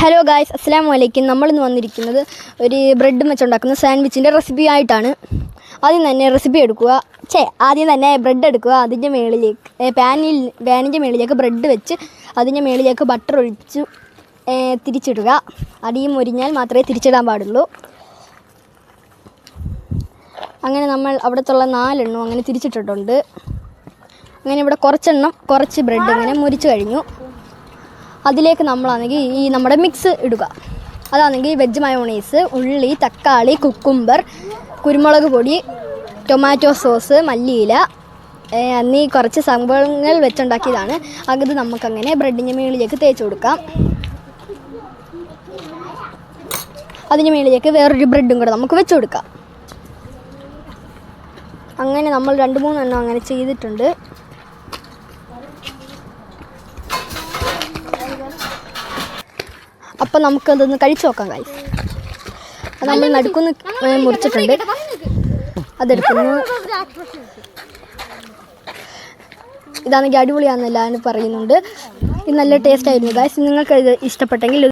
Hello guys, അസ്സലാമു അലൈക്കും. നമ്മളിന്ന് വന്നിരിക്കുന്നത് ഒരു ബ്രെഡ് വെച്ചുണ്ടാക്കുന്ന സാൻഡ്വിച്ചിൻ്റെ റെസിപ്പി ആയിട്ടാണ്. ആദ്യം തന്നെ ബ്രെഡ് എടുക്കുക. അതിൻ്റെ മുകളിലേക്ക് പാനിൻ്റെ മുകളിലേക്ക് ബ്രെഡ് വെച്ച് അതിൻ്റെ മുകളിലേക്ക് ബട്ടർ ഒഴിച്ച് തിരിച്ചിടുക. അടിയും മുരിഞ്ഞാൽ മാത്രമേ തിരിച്ചിടാൻ പാടുള്ളൂ. അങ്ങനെ നമ്മൾ അവിടത്തുള്ള 4 എണ്ണം അങ്ങനെ തിരിച്ചിട്ടിട്ടുണ്ട്. അങ്ങനെ ഇവിടെ കുറച്ച് ബ്രെഡ് ഇങ്ങനെ മുരിച്ച് കഴിഞ്ഞു. അതിലേക്ക് നമ്മളാണെങ്കിൽ നമ്മുടെ മിക്സ് ഇടുക. അതാണെങ്കിൽ വെജ് മയോണൈസ്, ഉള്ളി, തക്കാളി, കുക്കുംബർ, കുരുമുളക് പൊടി, ടൊമാറ്റോ സോസ്, മല്ലിയില എന്നീ കുറച്ച് സംഭവങ്ങൾ വെച്ചുണ്ടാക്കിയതാണ്. അത് നമുക്കങ്ങനെ ബ്രെഡിൻ്റെ മുകളിലേക്ക് തേച്ച് കൊടുക്കാം. അതിൻ്റെ മുകളിലേക്ക് വേറൊരു ബ്രെഡും കൂടെ നമുക്ക് വെച്ച് കൊടുക്കാം. അങ്ങനെ നമ്മൾ 2-3 എണ്ണം അങ്ങനെ ചെയ്തിട്ടുണ്ട്. അപ്പം നമുക്കതൊന്ന് കഴിച്ചു നോക്കാം ഗൈസ്. അത് നമ്മൾ നടുക്കൊന്ന് മുറിച്ചിട്ടുണ്ട്. അതെടുക്കുന്നു. ഇതാണെങ്കിൽ അടിപൊളിയാണെന്ന് എല്ലാവരും പറയുന്നുണ്ട്. ഇത് നല്ല ടേസ്റ്റ് ആയിരുന്നു ഗൈസ്. നിങ്ങൾക്ക് ഇത് ഇഷ്ടപ്പെട്ടെങ്കിൽ